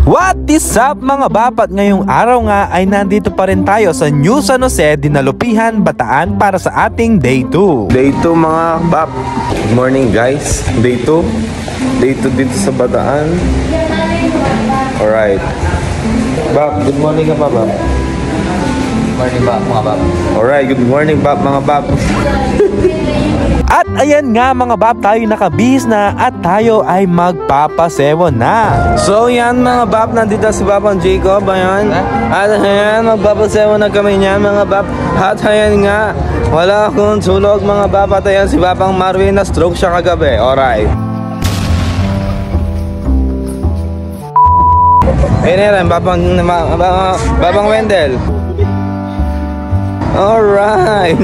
What is up mga bapat? Ngayong araw nga ay nandito pa rin tayo sa New San Jose, Dinalupihan, Bataan para sa ating Day 2. Day 2 mga bap. Good morning guys. Day 2. Day 2 dito sa Bataan. Alright. Bap, good morning ka pa bap. Good morning bap mga bap. Alright, good morning bap mga bap. At ayan nga mga bab, tayo nakabihis na at tayo ay magpapasewo na. So yan mga bap, nandito si Babang Jacob. Ayan. At ayan, magpapasewo na kami niyan mga bap. At ayan nga, wala akong tulog mga bap. At ayan si Babang Marvin, na stroke siya kagabi. Alright. Ayan, Babang Wendell. Alright.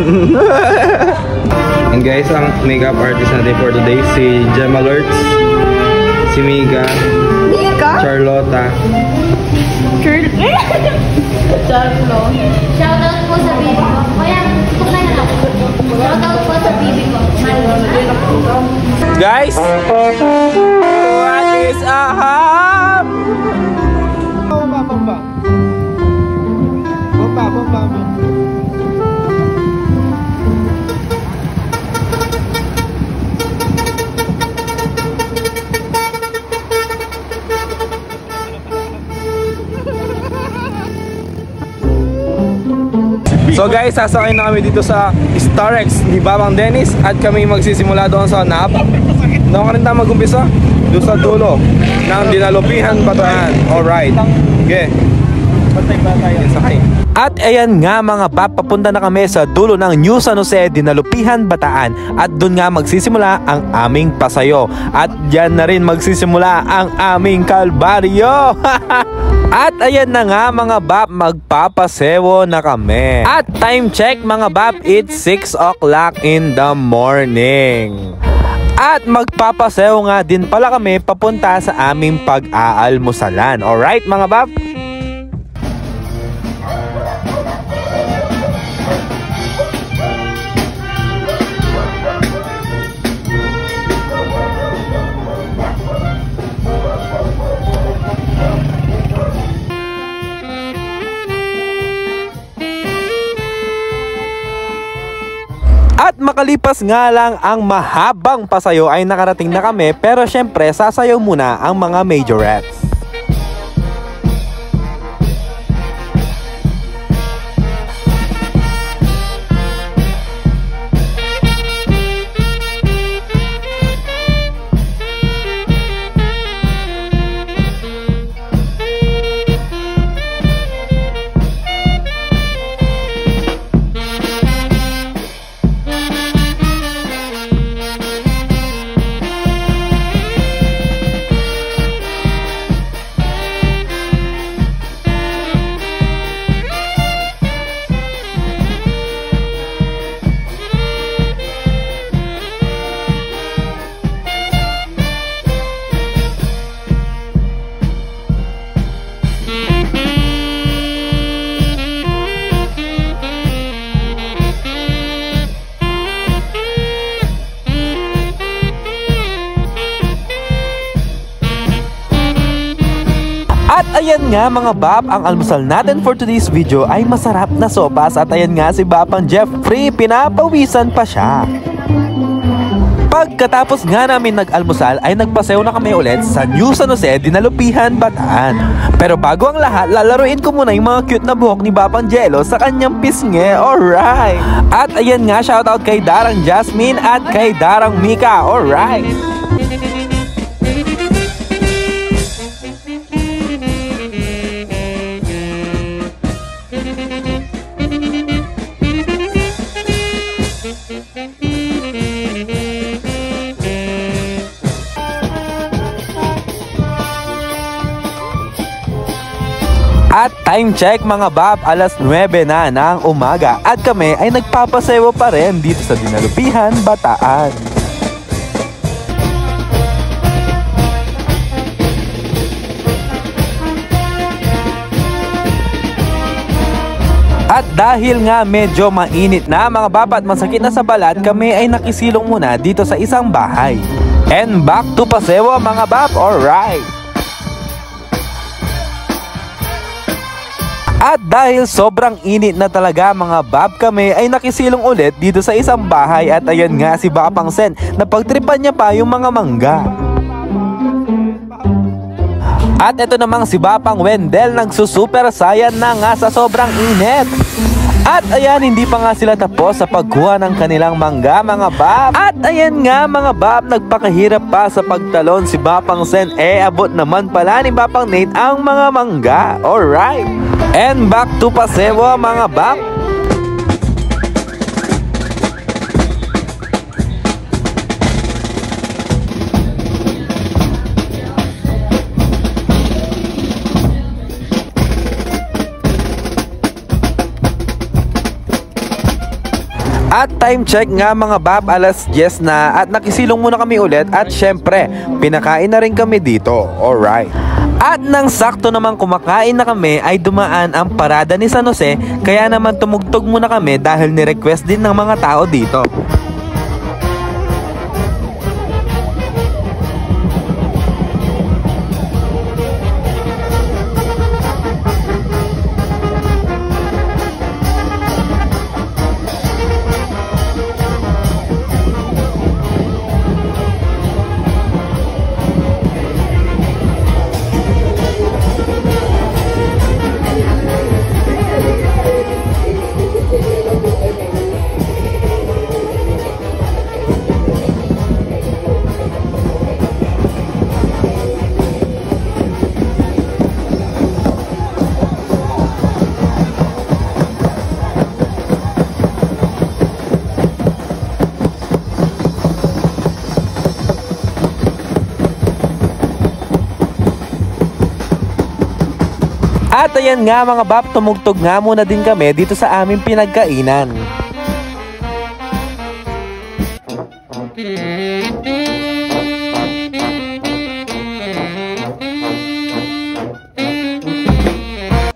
And guys, ang makeup artist natin for today si Gemma Lurtz, si Mika, Charlotta. Shoutout po sa baby ko. Kaya, tuklay na lang. Shoutout po sa baby ko. Guys, what is up? Bomba. So guys, sasakay na kami dito sa Starex ni Babang Dennis at kami magsisimula doon sa NAP. Doon ka rin tayo mag-umpisa? Doon sa dulo ng Dinalupihan, Bataan. Alright. Okay. Sakay. At ayan nga mga bab, papunta na kami sa dulo ng New San Jose, Dinalupihan, Bataan. At doon nga magsisimula ang aming pasayo. At diyan na rin magsisimula ang aming kalbaryo. At ayan na nga mga bab, magpapasewo na kami. At time check mga bab, it's 6 o'clock in the morning. At magpapasewo nga din pala kami papunta sa aming pag-aalmusalan. Alright mga bab? At makalipas nga lang ang mahabang pasayo ay nakarating na kami, pero syempre sasayaw muna ang mga majorettes. At ayan nga mga bab, ang almusal natin for today's video ay masarap na sopas. At ayan nga si Babang Jeffrey, pinapawisan pa siya. Pagkatapos nga namin nag-almusal ay nagpasew na kami ulit sa New San Jose, Dinalupihan, Bataan. Pero bago ang lahat, lalaruin ko muna yung mga cute na buhok ni Babang Jello sa kanyang pisngi. Alright. At ayan nga, shoutout kay Darang Jasmine at kay Darang Mika. Alright. At time check mga bab, alas 9 na ng umaga at kami ay nagpapasewo pa rin dito sa Dinalupihan, Bataan. At dahil nga medyo mainit na mga bab at masakit na sa balat, kami ay nakisilong muna dito sa isang bahay. And back to pasewo mga bab, alright! At dahil sobrang init na talaga mga bab, kami ay nakisilong ulit dito sa isang bahay. At ayan nga si Bapang Sen, napagtripan niya pa yung mga mangga. At ito namang si Bapang Wendell, nagsusuper sayan na nga sa sobrang init. At ayan, hindi pa nga sila tapos sa pagkuha ng kanilang mangga mga bab. At ayan nga mga bab, nagpakahirap pa sa pagtalon si Bapang Sen. Abot naman pala ni Bapang Nate ang mga mangga. Alright, and back to Paseo mga bab. At time check nga mga bab, alas 10 na at nakisilong muna kami ulit at syempre, pinakain na rin kami dito. Alright. At nang sakto naman kumakain na kami ay dumaan ang parada ni San Jose, kaya naman tumugtog muna kami dahil ni-request din ng mga tao dito. At ayan nga mga bab, tumugtog nga muna din kami dito sa aming pinagkainan.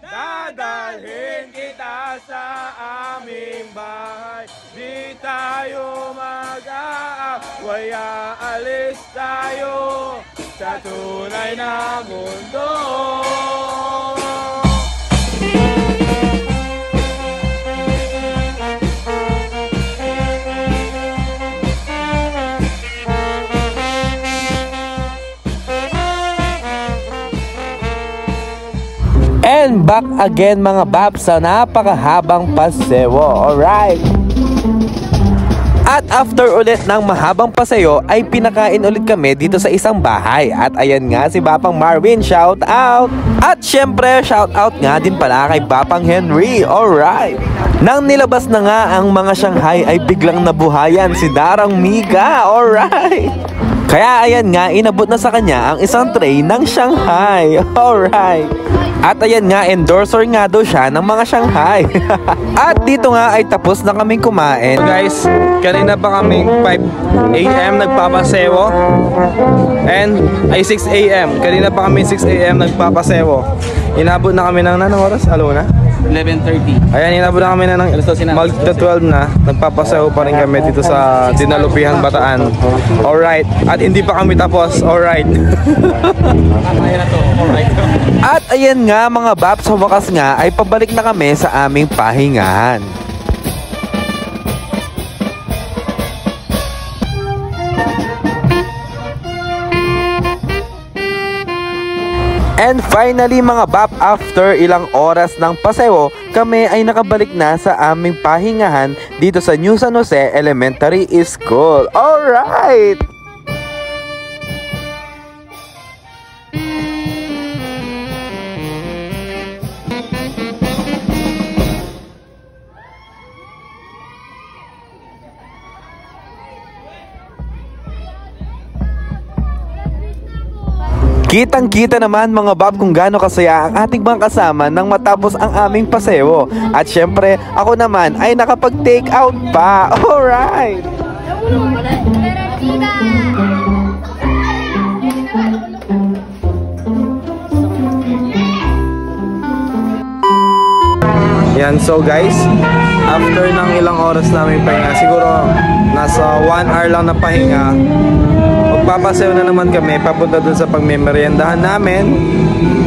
Dadalhin kita sa aming bahay, di tayo mag-aaway, aalis tayo sa tunay na mundo. And back again mga bab sa napakahabang paseo. Alright. At after ulit ng mahabang paseo ay pinakain ulit kami dito sa isang bahay. At ayan nga si Bapang Marvin, shout out. At syempre shout out nga din pala kay Bapang Henry. Alright. Nang nilabas na nga ang mga Shanghai ay biglang nabuhayan si Darang Mika. Alright. Kaya ayan nga, inabot na sa kanya ang isang tray ng Shanghai. Alright. At ayan nga, endorser nga daw siya ng mga Shanghai. At dito nga ay tapos na kaming kumain. Guys, kanina pa kaming 5 AM nagpapasewo. And ay 6 AM. Kanina pa kami 6 AM nagpapasewo. Inabot na kami ng anong oras? Alona? 11:30. Ayan, inabot na kami na ng mag-12 na. Nagpapasewo pa rin kami dito sa Dinalupihan, Bataan. Alright. At hindi pa kami tapos. Alright. At ayan nga mga bab, sa wakas nga ay pabalik na kami sa aming pahingahan. And finally mga bab, after ilang oras ng paseo, kami ay nakabalik na sa aming pahingahan dito sa New San Jose Elementary School. Alright! Kitang-kita naman mga bab kung gaano kasaya ang ating mga kasama nang matapos ang aming paseo. At syempre, ako naman ay nakapag-take out pa. Alright! Yan, so guys, after ng ilang oras namin pahinga, siguro nasa 1 hour lang na pahinga, magpapasayo na naman kami papunta dun sa pagmemeryendahan namin.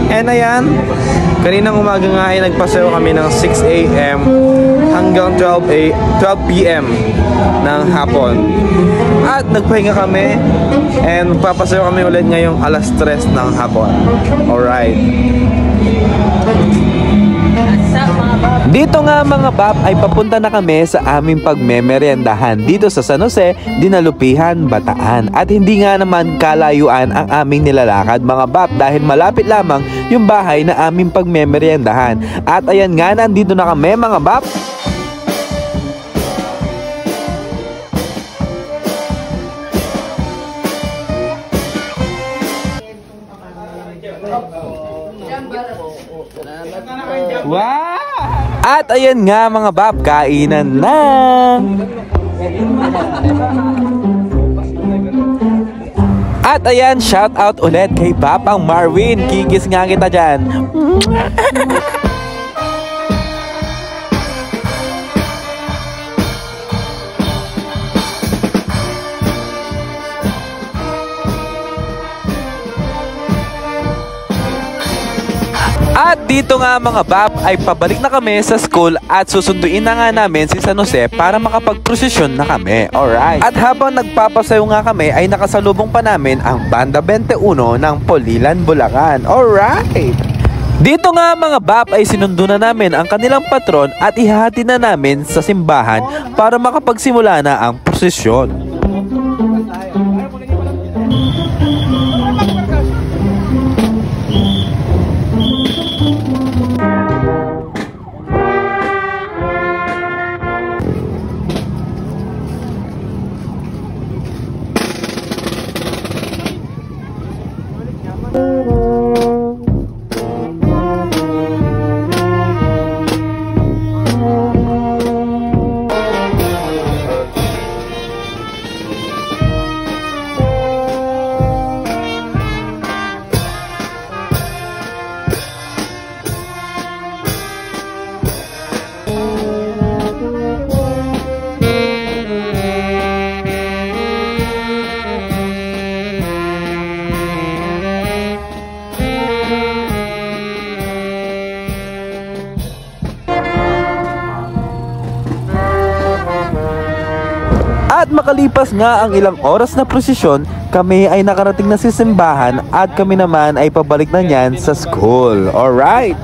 And ayan, kaninang umaga nga ay nagpasayo kami ng 6 a.m. hanggang 12 p.m. ng hapon. At nagpahinga kami and magpapasayo kami ulit ngayong alas 3 ng hapon. Alright. Dito nga mga bab ay papunta na kami sa aming pagmemeryendahan dito sa San Jose, Dinalupihan, Bataan. At hindi nga naman kalayuan ang aming nilalakad mga bab dahil malapit lamang yung bahay na aming pagmemeryendahan. At ayan nga, nandito na kami mga bab. Wow! At ayan nga mga bab, kainan na! At ayan, shout out ulit kay Papang Marvin. Kikis nga kita dyan. At dito nga mga bab ay pabalik na kami sa school at susunduin na nga namin si San Jose para makapagprosesyon na kami. Alright. At habang nagpapasayo nga kami ay nakasalubong pa namin ang Banda 21 ng Pulilan, Bulacan. Alright. Dito nga mga bab ay sinundo na namin ang kanilang patron at ihahati na namin sa simbahan para makapagsimula na ang prosesyon. At makalipas nga ang ilang oras na prosesyon, kami ay nakarating na sa simbahan at kami naman ay pabalik na niyan sa school. Alright!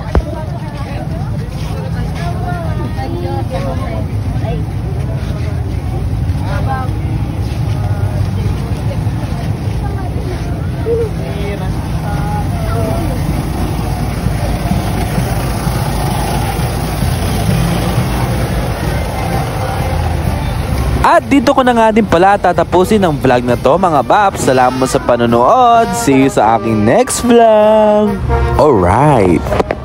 At dito ko na nga din pala tatapusin ang vlog na to mga bab. Salamat sa panonood. See you sa aking next vlog. Alright.